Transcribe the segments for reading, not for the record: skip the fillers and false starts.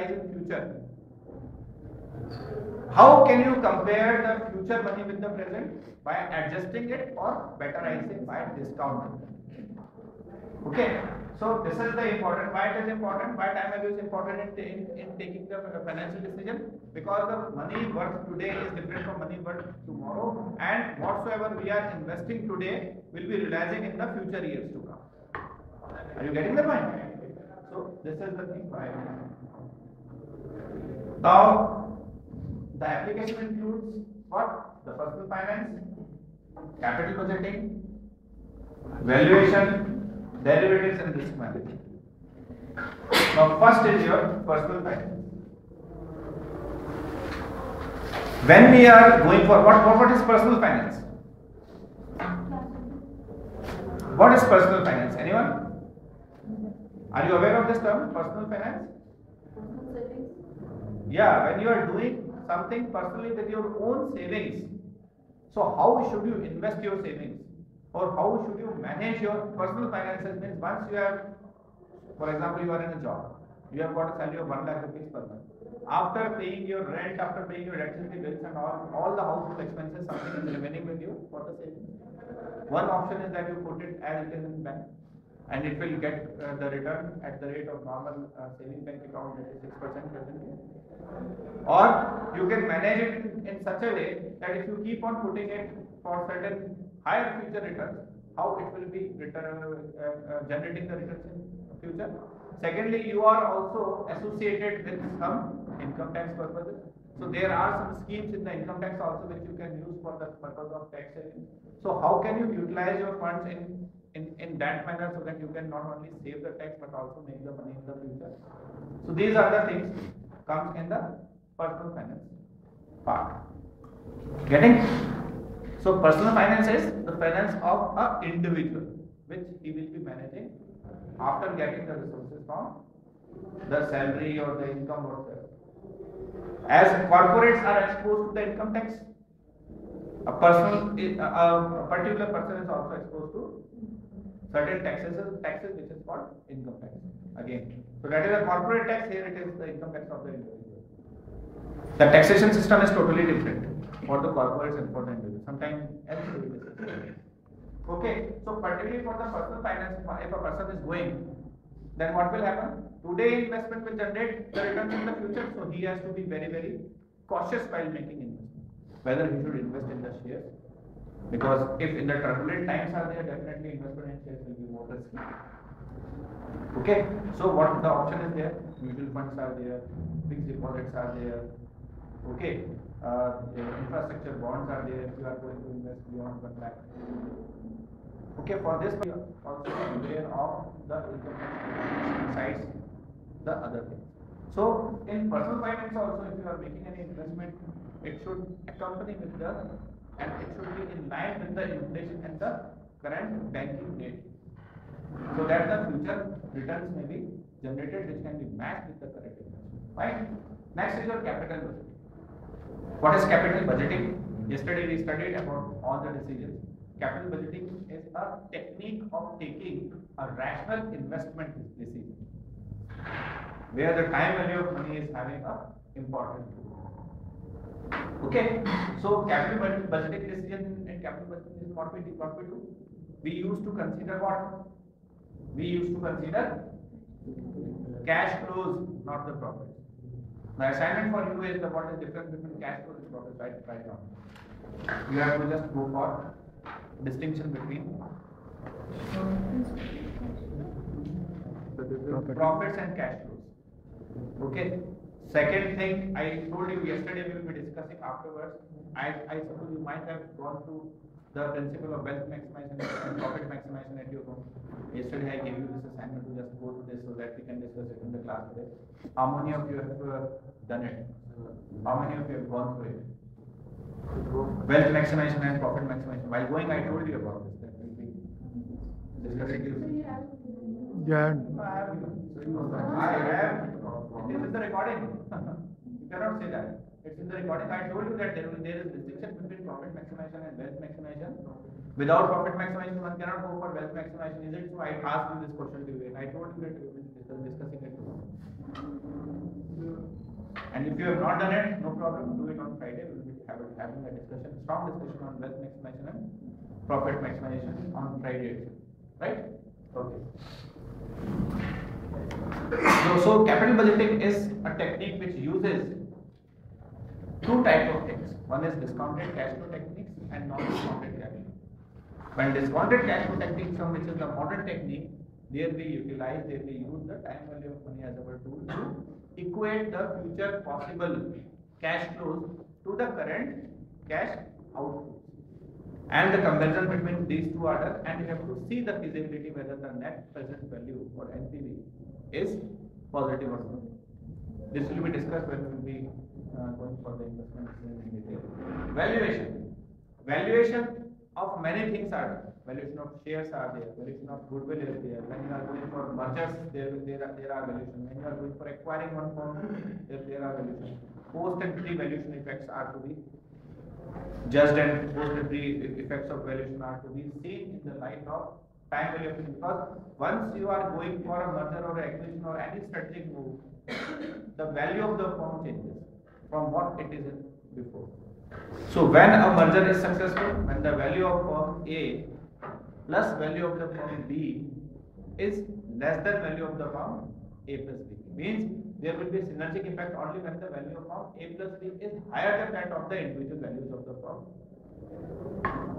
arise in future. How can you compare the future money with the present? By adjusting it, or better I say by discounting it. Okay, so this is the important. Why it is important? Why time value is important in taking the financial decision? Because the money worth today is different from money worth tomorrow, and whatsoever we are investing today will be realizing in the future years to come. Are you getting the point? So this is the thing. Why? Now the application includes what? The personal finance, capital budgeting, valuation, derivatives, and risk management. Now first is your personal finance. When we are going for what is personal finance? What is personal finance? Anyone? Are you aware of this term, personal finance? Yeah, when you are doing something personally with your own savings. So how should you invest your savings? Or how should you manage your personal finances? Means once you have, for example, you are in a job, you have got a salary of 1 lakh rupees per month. After paying your rent, after paying your electricity bills and all the household expenses, something is remaining with you for the savings. One option is that you put it as it is in bank, and it will get the return at the rate of normal saving bank account, that is 6% presently. Or you can manage it in such a way that if you keep on putting it for certain higher future returns, how it will be generating the returns in future. Secondly, you are also associated with some income tax purposes. So there are some schemes in the income tax also which you can use for the purpose of tax saving. So how can you utilize your funds in that manner so that you can not only save the tax but also make the money in the future. So these are the things comes in the personal finance part. Getting? So personal finance is the finance of an individual which he will be managing after getting the resources from the salary or the income or whatever. As corporates are exposed to the income tax, a particular person is also exposed to certain taxes which is called income tax. Again, so that is a corporate tax. Here it is the income tax of the individual. The taxation system is totally different for the corporates and for the individual. Sometimes okay, so particularly for the personal finance, if a person is going, then what will happen? Today investment will generate the returns in the future, so he has to be very, very cautious while making investment. Whether he should invest in the shares, because if in the turbulent times are there, definitely investment in shares will be more risky. Okay, so what the option is there? Mutual funds are there, fixed deposits are there. Okay, infrastructure bonds are there if you are going to invest beyond 1 lakh. Okay, for this we are also aware of the income tax besides the other things. So in personal finance also, if you are making any investment, it should accompany with the, and it should be in line with the inflation and the current banking rate, so that the future returns may be generated which can be matched with the current investment. Right? Next is your capital budgeting. What is capital budgeting? Yesterday we studied about all the decisions. Capital budgeting is a technique of taking a rational investment decision, where the time value of money is having a important role. Okay, so capital budgeting decision and capital budgeting is what we do. We used to consider what? We used to consider cash flows, not the profits. The assignment for you is what is difference between cash flows and profits right now. You have to just go for distinction between profits and cash flows. Okay. Second thing, I told you yesterday we will be discussing afterwards. I suppose you might have gone through the principle of wealth maximization and profit maximization at your home. Yesterday I gave you this assignment to just go through this so that we can discuss it in the class today. How many of you have done it? How many of you have gone through it? Wealth maximization and profit maximization. While going, I told you about this. That will be discussing. Yeah. I have. It is in the recording. You cannot say that. It's in the recording. I told you that there is distinction between profit maximization and wealth maximization. Without profit maximization, one cannot go for wealth maximization. Is it so? I asked you this question to you, and I told you that we will be discussing it. And if you have not done it, no problem, do it on Friday. We will be having a discussion, strong discussion on wealth maximization and profit maximization on Friday, right? Okay. So capital budgeting is a technique which uses two types of things. One is discounted cash flow techniques and non-discounted cash flow. When discounted cash flow techniques come, which is the modern technique, there we use the time value of money as our tool to equate the future possible cash flows to the current cash outflows. And the comparison between these two are done, and you have to see the feasibility whether the net present value or NPV is positive or not. This will be discussed when we will be going for the investment in detail. Valuation of many things are done. Valuation of shares are there, valuation of goodwill is there. When you are going for mergers, there are valuation. When you are going for acquiring one firm, there are valuation. Post and pre-valuation effects are to be judged, and post and pre-effects of valuation are to be seen in the light of time value of money. Because once you are going for a merger or acquisition or any strategic move, the value of the firm changes from what it is before. So when a merger is successful, when the value of firm A plus value of the firm B is less than value of the firm A plus B, means there will be a synergistic effect only when the value of firm A plus B is higher than that of the individual values of the firm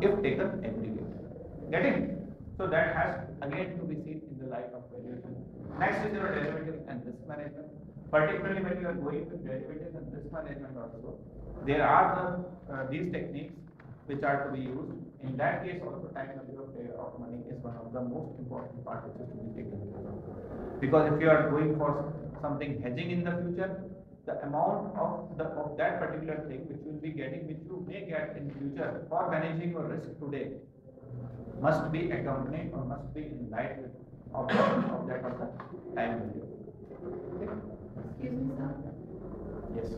if taken aggregate. Getting? So that has again to be seen in the light of valuation. Next is your derivative and risk management. Particularly when you are going with derivatives and risk management also, there are these techniques which are to be used. In that case also time value of money is one of the most important parts which is to be taken care of. Because if you are going for something hedging in the future, the amount of that particular thing which you will be getting, which you may get in future for managing your risk today, must be accompanied or must be in line with of the time value. Okay? Excuse me, sir. Yes.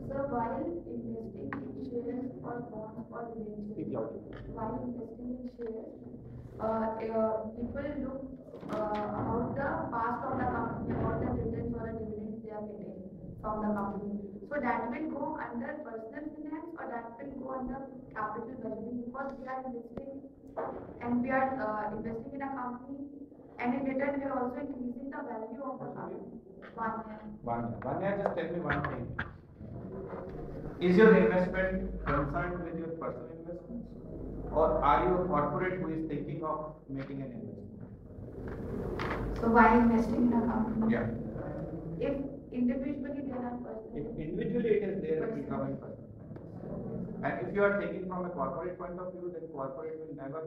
So while investing in shares or bonds or debentures, while investing in shares, people look about the past of the company, about the returns or dividends they are getting from the company. So that will go under personal finance or that will go under capital budgeting, because we are investing and we are investing in a company, and in return we are also increasing the value of the company. One year, just tell me one thing. Is your investment concerned with your personal investments, or are you a corporate who is thinking of making an investment? So while investing in a company, Yeah. if individually there are personal, If individually it is there, it will come in personal. And if you are taking from a corporate point of view, then corporate will never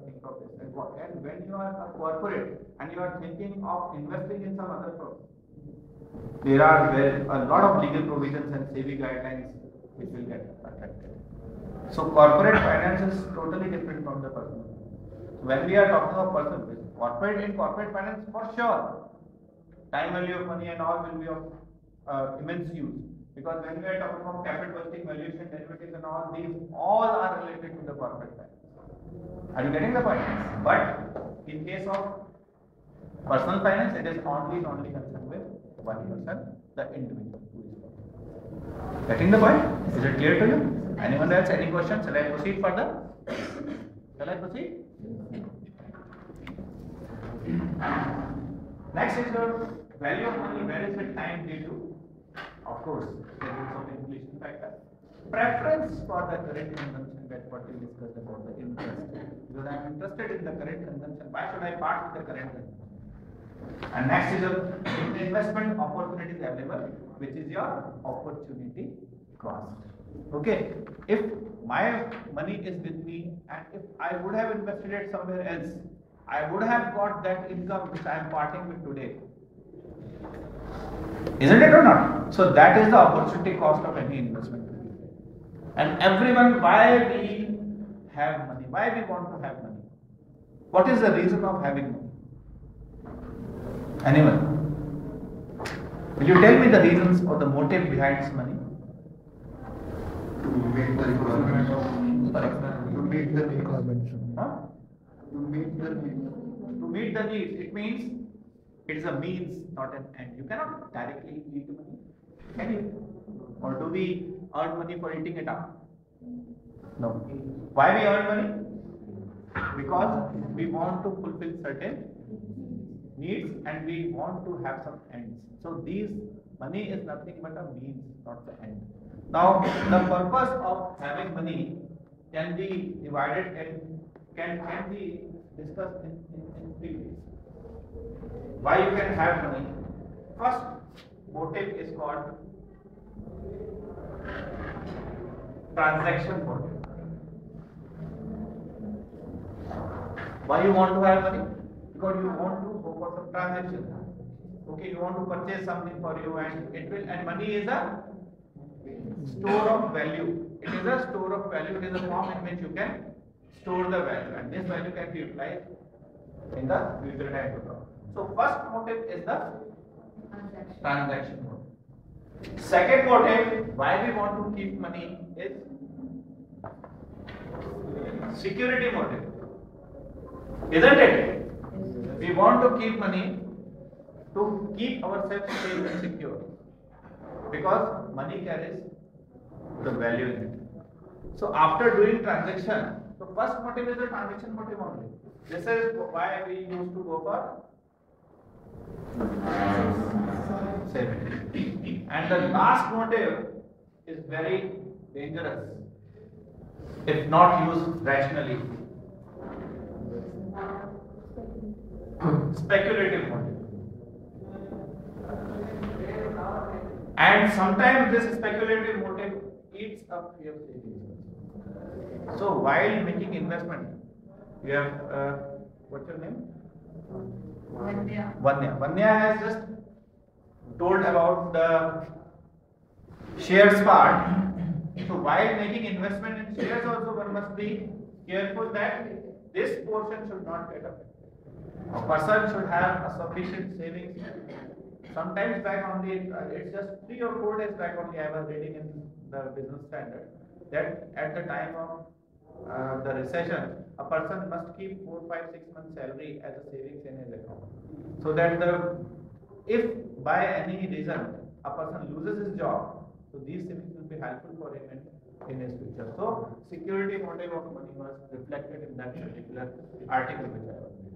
think of this. And when you are a corporate and you are thinking of investing in some other firm, there are a lot of legal provisions and SEBI guidelines which will get affected. So corporate finance is totally different from the personal. When we are talking of personal, in corporate finance for sure, time value of money and all will be of immense use. Because when we are talking of capital budgeting, valuation, derivatives and all, these all are related to the corporate finance. Are you getting the point? But in case of personal finance, it is only concerned with one person, the individual who is working. Getting the point? Is it clear to you? Anyone else? Any questions? Shall I proceed further? Shall I proceed? Next is your value of money. Where is the time due to? Of course, there is some inflation factor. Preference for the current consumption, that's what we discussed about the interest. Because I am interested in the current consumption, why should I part with the current consumption? And next is your investment opportunities available, which is your opportunity cost. Okay, if my money is with me and if I would have invested it somewhere else, I would have got that income which I am parting with today. Isn't it or not? So that is the opportunity cost of any investment. And everyone, why we have money? Why we want to have money? What is the reason of having money? Anyone? Will you tell me the reasons or the motive behind money? To meet the requirements. To meet the requirements. Huh? To meet the needs. To meet the needs. It means It is a means, not an end. You cannot directly eat money, can you? Or do we earn money for eating it up? No. Why we earn money? Because we want to fulfill certain needs and we want to have some ends. So these money is nothing but a means, not the end. Now the purpose of having money can be divided and can be discussed in three ways. Why you can have money? First motive is called transaction motive. Why you want to have money? Because you want to go for some transaction. Okay, you want to purchase something for you, and money is a store of value. It is a store of value. It is a form in which you can store the value, and this value can be utilized in the future time to come. So first motive is the transaction motive. Second motive, why we want to keep money, is security motive. Isn't it? We want to keep money to keep ourselves safe and secure, because money carries the value in it. So after doing transaction, the first motive is the transaction motive only. This is why we used to go for saving. And the last motive is very dangerous if not used rationally. Speculative motive. And sometimes this speculative motive eats up your savings. So while making investment, you have what's your name? Vanya has just told about the shares part. So while making investment in shares also, one must be careful that this portion should not get affected. A person should have a sufficient savings. Sometimes back only, it's just 3 or 4 days back only I was reading in the Business Standard that at the time of the recession, a person must keep 4, 5, 6 months salary as a savings in his account. So that if by any reason a person loses his job, so these savings will be helpful for him in his future. So security motive of money was reflected in that particular article which I was reading.